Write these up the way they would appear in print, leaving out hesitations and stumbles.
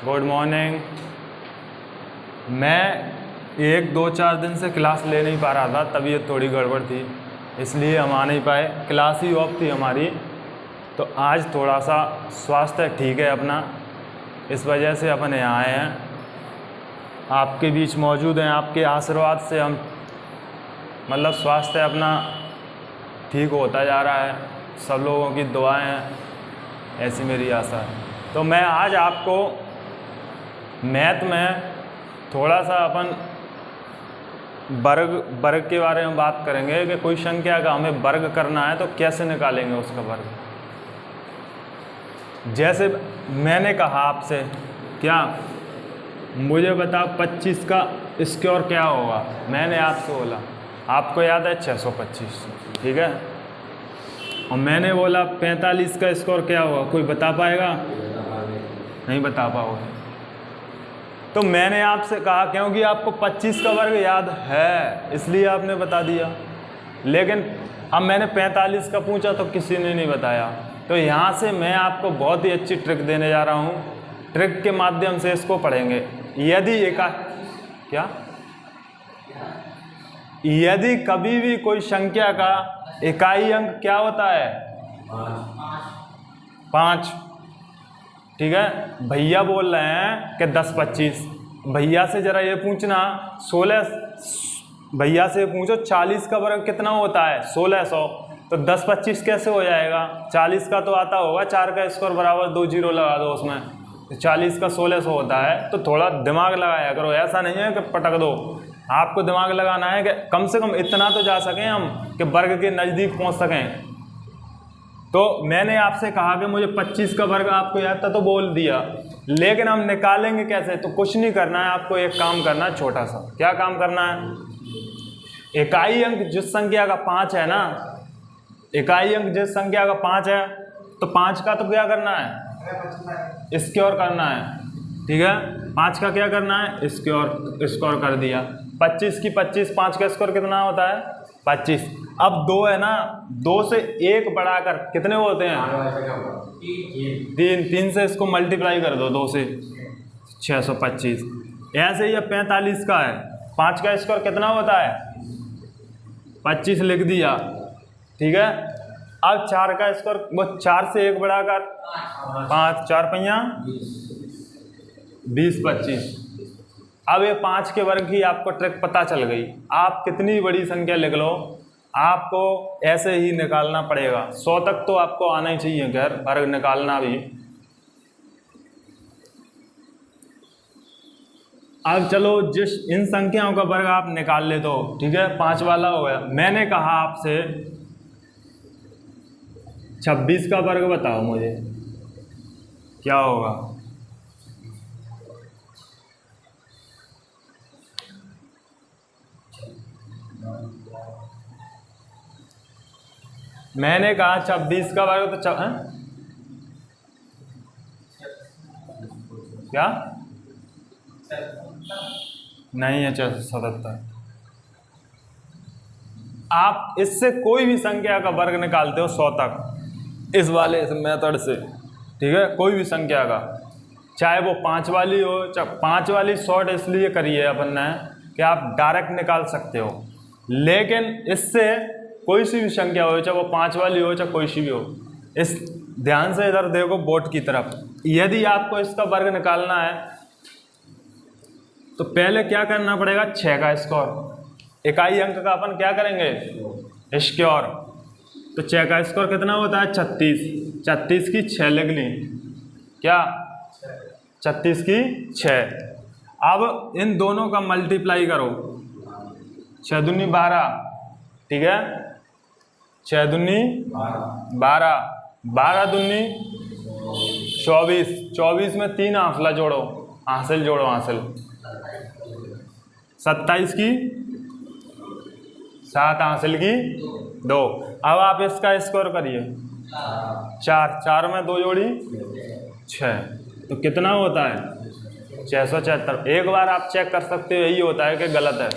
Good morning. मैं 1-2-4 दिन से क्लास ले नहीं पा रहा था, तबीयत थोड़ी गड़बड़ थी, इसलिए हम आ नहीं पाए। क्लास ही ऑफ थी हमारी, तो आज थोड़ा सा स्वास्थ्य ठीक है अपना, इस वजह से अपन यहाँ आए हैं, आपके बीच मौजूद हैं। आपके आशीर्वाद से हम मतलब स्वास्थ्य अपना ठीक होता जा रहा है, सब लोगों की दुआएं हैं, ऐसी मेरी आशा है। तो मैं आज आपको मैथ में थोड़ा सा अपन वर्ग के बारे में बात करेंगे कि कोई संख्या का हमें वर्ग करना है तो कैसे निकालेंगे उसका वर्ग। जैसे मैंने कहा आपसे, क्या मुझे बता 25 का स्क्वायर क्या होगा, मैंने आपसे बोला, आपको याद है 625, ठीक है। और मैंने बोला 45 का स्क्वायर क्या होगा, कोई बता पाएगा? नहीं बता पाओगे। तो मैंने आपसे कहा, क्योंकि आपको 25 का वर्ग याद है इसलिए आपने बता दिया, लेकिन अब मैंने 45 का पूछा तो किसी ने नहीं बताया। तो यहाँ से मैं आपको बहुत ही अच्छी ट्रिक देने जा रहा हूँ, ट्रिक के माध्यम से इसको पढ़ेंगे। यदि कभी भी कोई संख्या का इकाई अंक क्या होता है? 5, ठीक है। भैया बोल रहे हैं कि 10-25, भैया से ज़रा ये पूछना 16, भैया से पूछो 40 का वर्ग कितना होता है? 1600। तो 10-25 कैसे हो जाएगा? 40 का तो आता होगा 4 का स्क्वायर बराबर 2 जीरो लगा दो उसमें, तो 40 का 1600 होता है। तो थोड़ा दिमाग लगाया करो, ऐसा नहीं है कि पटक दो, आपको दिमाग लगाना है कि कम से कम इतना तो जा सकें हम कि वर्ग के नज़दीक पहुंच सकें। तो मैंने आपसे कहा कि मुझे 25 का वर्ग आपको याद था तो बोल दिया, लेकिन हम निकालेंगे कैसे? तो कुछ नहीं करना है, आपको एक काम करना है छोटा सा। क्या काम करना है? इकाई अंक जिस संख्या का 5 है ना, इकाई अंक जिस संख्या का 5 है, तो 5 का तो क्या करना है? स्क्वायर करना है, ठीक है। 5 का क्या करना है? स्क्वायर कर दिया। 25 की 25, 5 का स्क्वायर कितना होता है? 25। अब 2 है ना, 2 से 1 बढ़ाकर कितने होते हैं? 3 से इसको मल्टीप्लाई कर दो, 2 से 625। ऐसे ही 45 का है, 5 का स्क्वायर कितना होता है? 25 लिख दिया, ठीक है। अब 4 का स्क्वायर, वो 4 से 1 बढ़ाकर 5, 4 पहिया 20, 25। अब ये 5 के वर्ग की आपको ट्रिक पता चल गई। आप कितनी बड़ी संख्या लिख लो, आपको ऐसे ही निकालना पड़ेगा। 100 तक तो आपको आना ही चाहिए घर वर्ग निकालना भी। अब चलो जिस इन संख्याओं का वर्ग आप निकाल ले तो ठीक है, 5 वाला हो गया। मैंने कहा आपसे 26 का वर्ग बताओ मुझे, क्या होगा? मैंने कहा 26 का वर्ग तो क्या नहीं है 677। आप इससे कोई भी संख्या का वर्ग निकालते हो 100 तक, इस वाले मेथड से, ठीक है। कोई भी संख्या का, चाहे वो 5 वाली हो, चाहे 5 वाली शॉर्ट इसलिए करिए अपन ने कि आप डायरेक्ट निकाल सकते हो, लेकिन इससे कोई सी भी संख्या हो, चाहे वो 5 वाली हो चाहे कोई सी भी हो, इस ध्यान से इधर देखो बोर्ड की तरफ। यदि आपको इसका वर्ग निकालना है तो पहले क्या करना पड़ेगा? 6 का स्क्वायर, इकाई अंक का अपन क्या करेंगे? स्क्वायर। तो 6 का स्क्वायर कितना होता है? 36। 36 की 6 लिख ली, क्या 36 की 6। अब इन दोनों का मल्टीप्लाई करो, 6 दूनी 12, ठीक है। 6 दूनी 12, 12 दूनी 24, 24 में 3 हासिल जोड़ो, हासिल जोड़ो, हासिल 27 की 7, हासिल की 2। अब आप इसका स्क्वायर करिए, 4 में 2 जोड़ी 6, तो कितना होता है? 676। एक बार आप चेक कर सकते हो, यही होता है कि गलत है।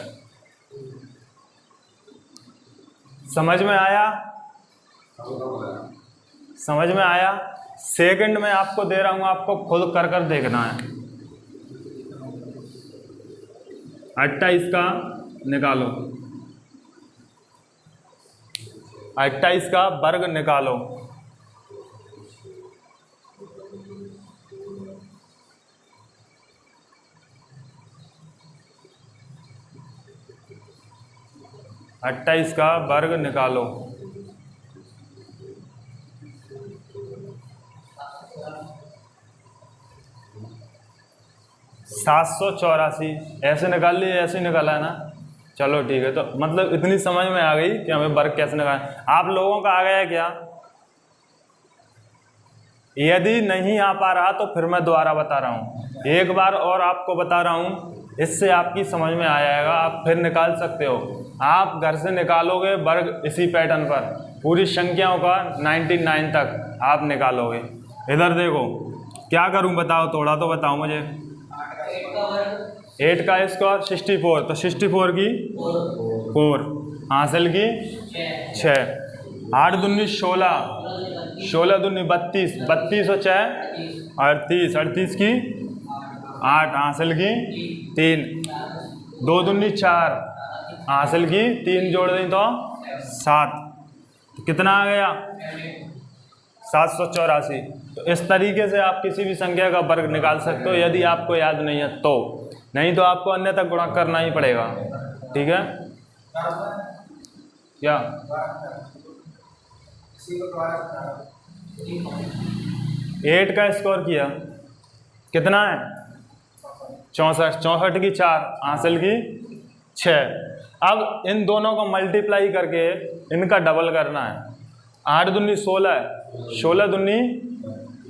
समझ में आया? समझ में आया? सेकंड में आपको दे रहा हूँ, आपको खुद कर कर देखना है। 28 का निकालो, 28 का वर्ग निकालो। अट्ठाईस का वर्ग निकालो। 784 ऐसे निकाल लिए, ऐसे ही निकाला है ना। चलो ठीक है, तो मतलब इतनी समझ में आ गई कि हमें वर्ग कैसे निकालना। आप लोगों का आ गया है क्या? यदि नहीं आ पा रहा तो फिर मैं दोबारा बता रहा हूँ, एक बार और आपको बता रहा हूँ, इससे आपकी समझ में आ जाएगा, आप फिर निकाल सकते हो। आप घर से निकालोगे वर्ग इसी पैटर्न पर, पूरी संख्याओं का 99 तक आप निकालोगे। इधर देखो क्या करूँ बताओ, थोड़ा तो बताओ मुझे। 8 का स्क्वायर 64, तो 64 की 4, हासिल की 6, 8 दूनी 16, 16 दूनी 32, 32 और 6 38, 38 की 8, हासिल की 3, 2 दूनी 4, हासिल की 3 जोड़ दें तो 7, तो कितना आ गया? 784। तो इस तरीके से आप किसी भी संख्या का वर्ग निकाल सकते हो, यदि आपको याद नहीं है तो, नहीं तो आपको अन्यथा गुणा करना ही पड़ेगा। ठीक है क्या? 8 का स्क्वायर किया कितना है? 64, 64 की 4, हासिल की 6। अब इन दोनों को मल्टीप्लाई करके इनका डबल करना है। 8 दूनी 16, 16 दूनी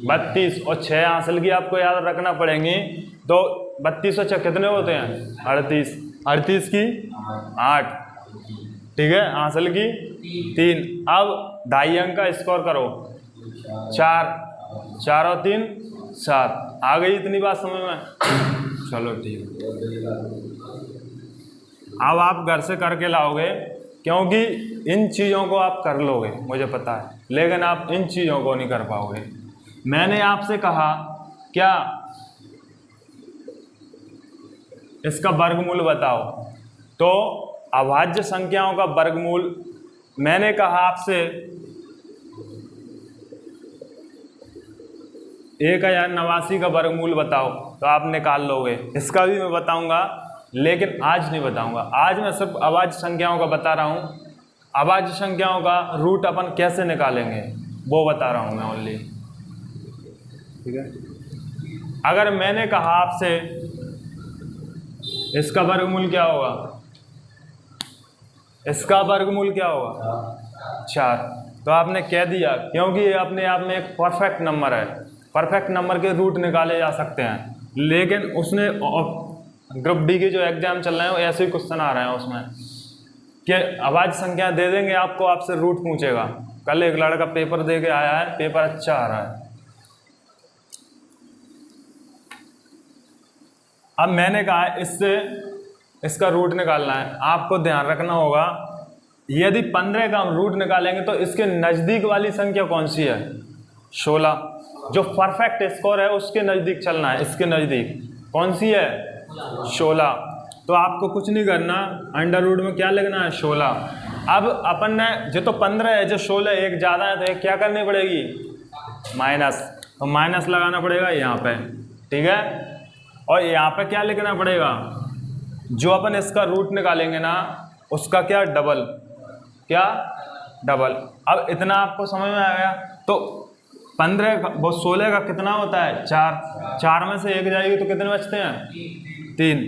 32 और 6 हासिल की आपको याद रखना पड़ेंगी। तो 32 और 6 कितने होते हैं? 38, 38 की 8, ठीक है, हासिल की 3। अब 2.5 अंक का स्कोर करो, 4, 4 और 3 7। आ गई इतनी बात समझ में? चलो ठीक है, अब आप घर से करके लाओगे, क्योंकि इन चीज़ों को आप कर लोगे मुझे पता है, लेकिन आप इन चीज़ों को नहीं कर पाओगे। मैंने आपसे कहा क्या, इसका वर्गमूल बताओ, तो अभाज्य संख्याओं का वर्गमूल मैंने कहा आपसे 1089 का वर्गमूल बताओ, तो आप निकाल लोगे। इसका भी मैं बताऊंगा, लेकिन आज नहीं बताऊंगा। आज मैं सिर्फ अभाज्य संख्याओं का बता रहा हूँ। अभाज्य संख्याओं का रूट अपन कैसे निकालेंगे वो बता रहा हूँ मैं ओनली। ठीक है, अगर मैंने कहा आपसे इसका वर्गमूल क्या होगा, इसका वर्गमूल क्या होगा 4, तो आपने कह दिया, क्योंकि ये अपने आप में एक परफेक्ट नंबर है। परफेक्ट नंबर के रूट निकाले जा सकते हैं, लेकिन उसने ग्रुप डी के जो एग्जाम चल रहे हैं ऐसे ही क्वेश्चन आ रहे हैं उसमें कि अभाज्य संख्या दे देंगे आपको, आपसे रूट पूछेगा। कल एक लड़का पेपर दे के आया है, पेपर अच्छा आ रहा है। अब मैंने कहा इससे इसका रूट निकालना है। आपको ध्यान रखना होगा, यदि 15 का हम रूट निकालेंगे तो इसके नज़दीक वाली संख्या कौन सी है? 16। जो परफेक्ट स्कोर है उसके नज़दीक चलना है। इसके नज़दीक कौन सी है? 16। तो आपको कुछ नहीं करना, अंडर रूट में क्या लिखना है? 16। अब अपन ने जो तो 15 है, जो 16 एक ज़्यादा है, तो एक क्या करनी पड़ेगी? माइनस। तो माइनस लगाना पड़ेगा यहाँ पे, ठीक है। और यहाँ पे क्या लिखना पड़ेगा? जो अपन इसका रूट निकालेंगे ना, उसका क्या? डबल। क्या? डबल। अब इतना आपको समझ में आ गया। तो 15 का वो 16 का कितना होता है? 4। 4 में से 1 जाएगी तो कितने बचते हैं? 3।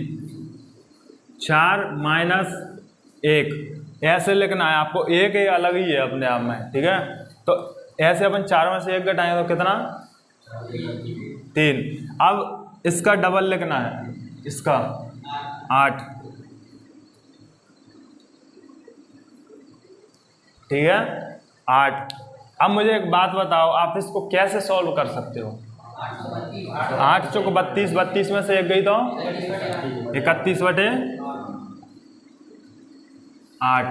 4 माइनस 1 ऐसे लिखना है आपको। एक अलग ही है अपने आप में, ठीक है। तो ऐसे अपन 4 में से 1 घटाएंगे तो कितना? 3। अब इसका डबल लिखना है, इसका 8, ठीक है, 8। अब मुझे एक बात बताओ, आप इसको कैसे सॉल्व कर सकते हो? 8 चौक 32, 32 में से 1 गई तो 31/8।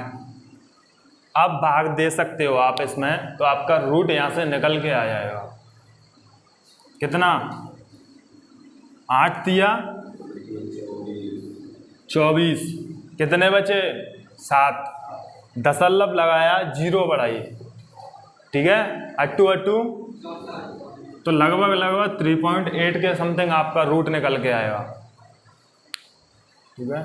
अब भाग दे सकते हो आप इसमें, तो आपका रूट यहाँ से निकल के आ जाएगा। कितना? 8 तिया 24, कितने बचे 7, दशमलव लगाया, 0 बढ़ाई, ठीक है, अट्टू अट्टू, तो लगभग 3.8 के समथिंग आपका रूट निकल के आएगा, ठीक है।